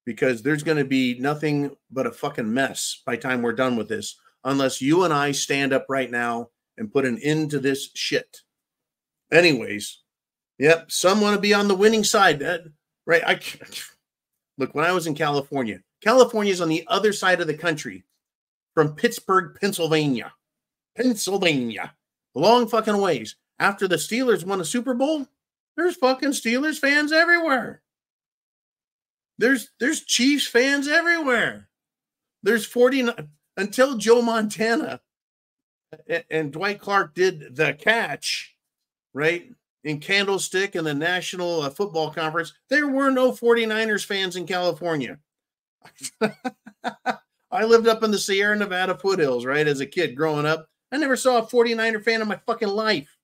because there's going to be nothing but a fucking mess by the time we're done with this, unless you and I stand up right now and put an end to this shit. Anyways, yep, some want to be on the winning side, right? Look, when I was in California, California's on the other side of the country from Pittsburgh, Pennsylvania, long fucking ways. After the Steelers won a Super Bowl, there's fucking Steelers fans everywhere. There's Chiefs fans everywhere. There's 49 until Joe Montana and Dwight Clark did the catch, right, in Candlestick and the National Football Conference. There were no 49ers fans in California. I lived up in the Sierra Nevada foothills, right, as a kid growing up. I never saw a 49er fan in my fucking life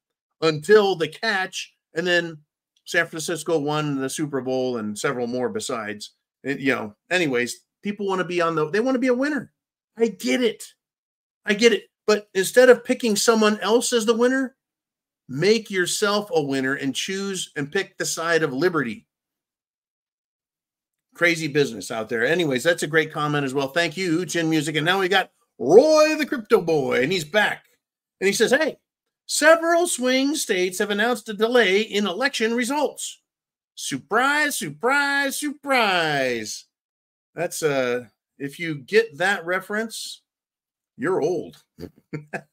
until the catch, and then San Francisco won the Super Bowl and several more besides. Anyways, people want to be they want to be a winner. I get it. But instead of picking someone else as the winner, make yourself a winner and choose and pick the side of liberty. Crazy business out there. Anyways, that's a great comment as well. Thank you, Chin Music. And now we got Roy the Crypto Boy, and he's back. And he says, hey, several swing states have announced a delay in election results. Surprise, surprise, surprise. That's if you get that reference, you're old. That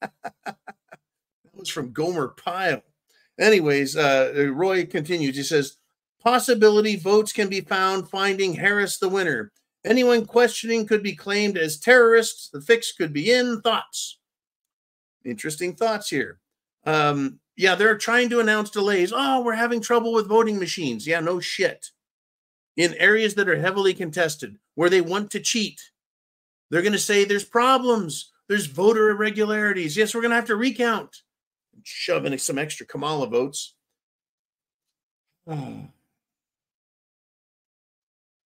was from Gomer Pyle. Anyways, Roy continues. He says, possibility votes can be found finding Harris the winner. Anyone questioning could be claimed as terrorists. The fix could be in. Thoughts? Interesting thoughts here. Yeah, they're trying to announce delays. Oh, we're having trouble with voting machines. Yeah, no shit. In areas that are heavily contested, where they want to cheat, they're going to say there's problems. There's voter irregularities. Yes, we're going to have to recount. Shove in some extra Kamala votes.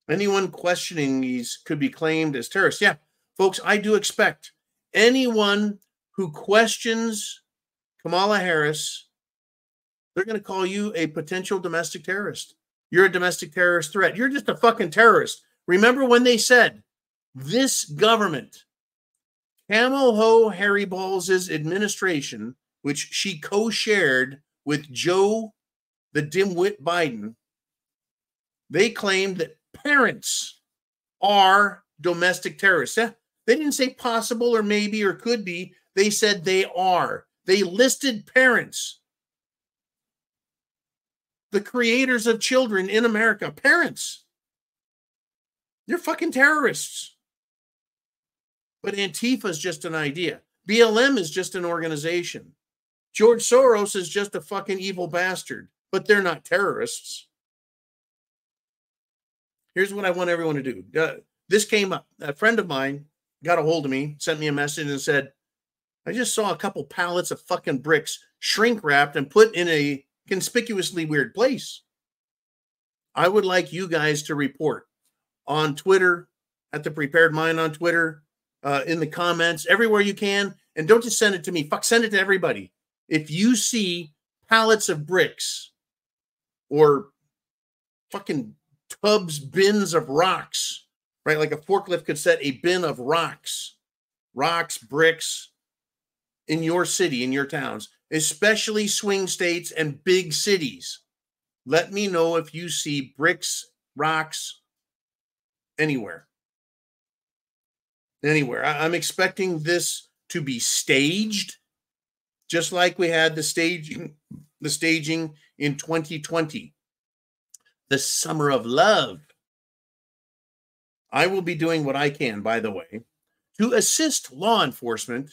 Anyone questioning these could be claimed as terrorists. Yeah, folks, I do expect anyone who questions Kamala Harris, they're going to call you a potential domestic terrorist. You're a domestic terrorist threat. You're just a fucking terrorist. Remember when they said this government, Camel Ho Harry Balls' administration, which she co-shared with Joe the dimwit Biden, they claimed that parents are domestic terrorists. Yeah, they didn't say possible or maybe or could be. They said they are. They listed parents, the creators of children in America, parents. They're fucking terrorists. But Antifa is just an idea. BLM is just an organization. George Soros is just a fucking evil bastard, but they're not terrorists. Here's what I want everyone to do. This came up. A friend of mine got a hold of me, sent me a message and said, I just saw a couple pallets of fucking bricks shrink wrapped and put in a conspicuously weird place. I would like you guys to report on Twitter, at The Prepared Mind on Twitter, in the comments, everywhere you can. And don't just send it to me. Fuck, send it to everybody. If you see pallets of bricks or fucking tubs, bins of rocks, right? Like a forklift could set a bin of rocks, bricks, in your city, in your towns, especially swing states and big cities. Let me know if you see bricks, rocks, anywhere. I'm expecting this to be staged, just like we had the staging in 2020, the summer of love. I will be doing what I can, by the way, to assist law enforcement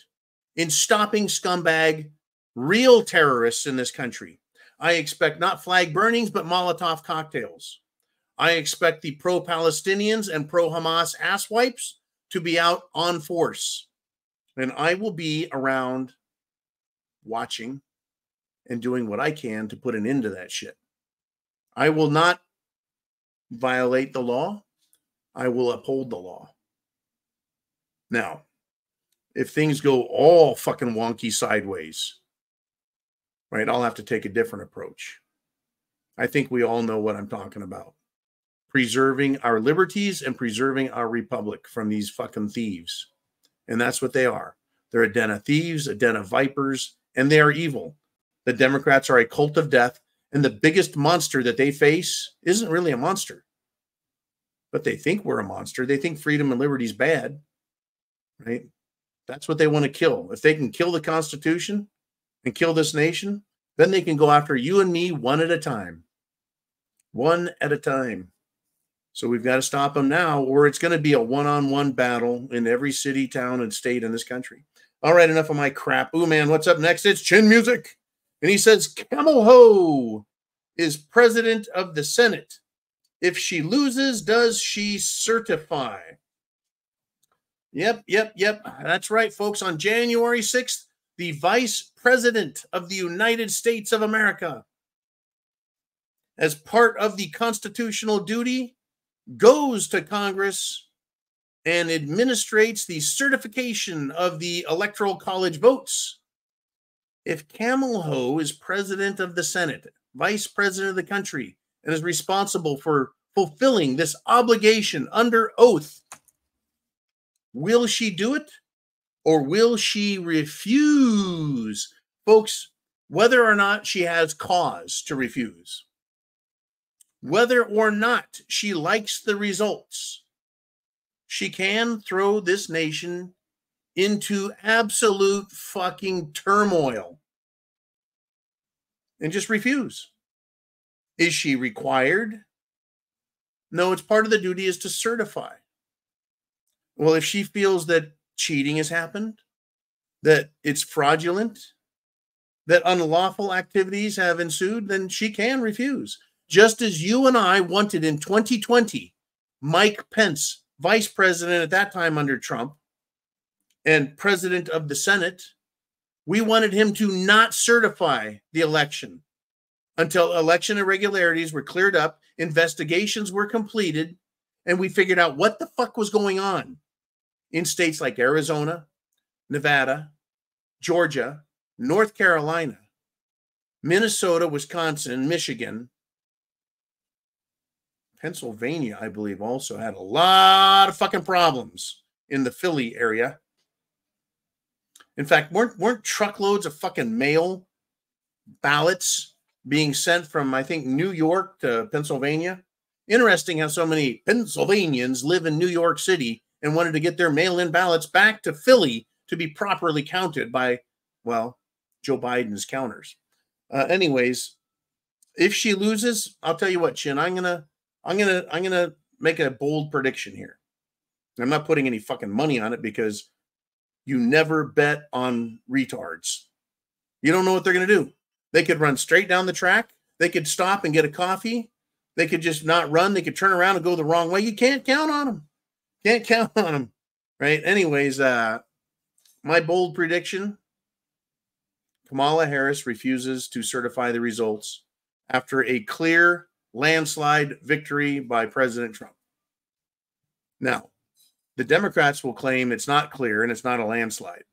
in stopping scumbag, real terrorists in this country. I expect not flag burnings, but Molotov cocktails. I expect the pro-Palestinians and pro-Hamas asswipes to be out on force. And I will be around watching and doing what I can to put an end to that shit. I will not violate the law. I will uphold the law. Now, if things go all fucking wonky sideways, right, I'll have to take a different approach. I think we all know what I'm talking about. Preserving our liberties and preserving our republic from these fucking thieves. And that's what they are. They're a den of thieves, a den of vipers, and they are evil. The Democrats are a cult of death, and the biggest monster that they face isn't really a monster. But they think we're a monster. They think freedom and liberty is bad, right? That's what they want to kill. If they can kill the Constitution and kill this nation, then they can go after you and me one at a time. One at a time. So we've got to stop them now, or it's going to be a one-on-one battle in every city, town, and state in this country. All right, enough of my crap. Ooh, man, what's up next? It's Chin Music. And he says, Camel Ho is president of the Senate. If she loses, does she certify? Yep. That's right, folks. On January 6th, the Vice President of the United States of America, as part of the constitutional duty, goes to Congress and administrates the certification of the Electoral College votes. If Camel Ho is president of the Senate, vice president of the country, and is responsible for fulfilling this obligation under oath, will she do it or will she refuse? Folks, whether or not she has cause to refuse, whether or not she likes the results, she can throw this nation into absolute fucking turmoil and just refuse. Is she required? No, it's part of the duty is to certify. Well, if she feels that cheating has happened, that it's fraudulent, that unlawful activities have ensued, then she can refuse. Just as you and I wanted in 2020, Mike Pence, vice president at that time under Trump, and president of the Senate, we wanted him to not certify the election until election irregularities were cleared up, investigations were completed, and we figured out what the fuck was going on in states like Arizona, Nevada, Georgia, North Carolina, Minnesota, Wisconsin, Michigan. Pennsylvania, I believe, also had a lot of fucking problems in the Philly area. In fact, weren't truckloads of fucking mail ballots being sent from, I think, New York to Pennsylvania? Interesting how so many Pennsylvanians live in New York City and wanted to get their mail-in ballots back to Philly to be properly counted by, well, Joe Biden's counters. Anyways, if she loses, I'll tell you what, Chin, I'm gonna make a bold prediction here. I'm not putting any fucking money on it because you never bet on retards. You don't know what they're gonna do. They could run straight down the track. They could stop and get a coffee. They could just not run. They could turn around and go the wrong way. You can't count on them. Can't count on them, right? Anyways, my bold prediction: Kamala Harris refuses to certify the results after a clear landslide victory by President Trump. Now, the Democrats will claim it's not clear and it's not a landslide.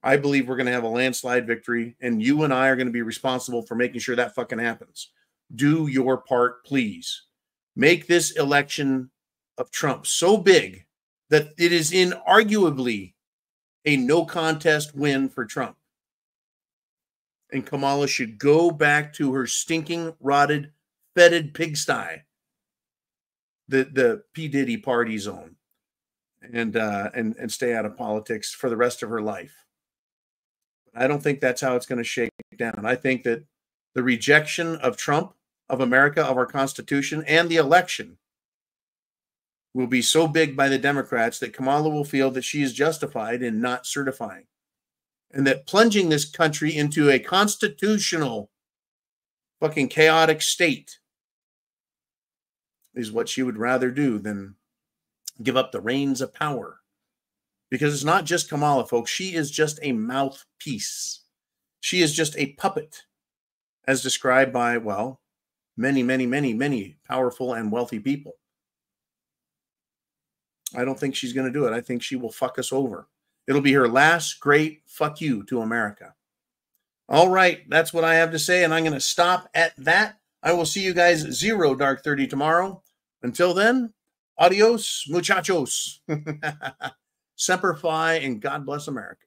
I believe we're going to have a landslide victory, and you and I are going to be responsible for making sure that fucking happens. Do your part, please. Make this election of Trump so big that it is inarguably a no contest win for Trump. And Kamala should go back to her stinking, rotted, fetid pigsty, the P. Diddy party zone, and stay out of politics for the rest of her life. I don't think that's how it's going to shake down. I think that the rejection of Trump, of America, of our Constitution, and the election will be so big by the Democrats that Kamala will feel that she is justified in not certifying, and that plunging this country into a constitutional fucking chaotic state is what she would rather do than give up the reins of power. Because it's not just Kamala, folks. She is just a mouthpiece. She is just a puppet, as described by, well, many, many, many, many powerful and wealthy people. I don't think she's going to do it. I think she will fuck us over. It'll be her last great fuck you to America. All right, that's what I have to say, and I'm going to stop at that. I will see you guys 0 Dark 30 tomorrow. Until then, adios, muchachos. Semper Fi, and God bless America.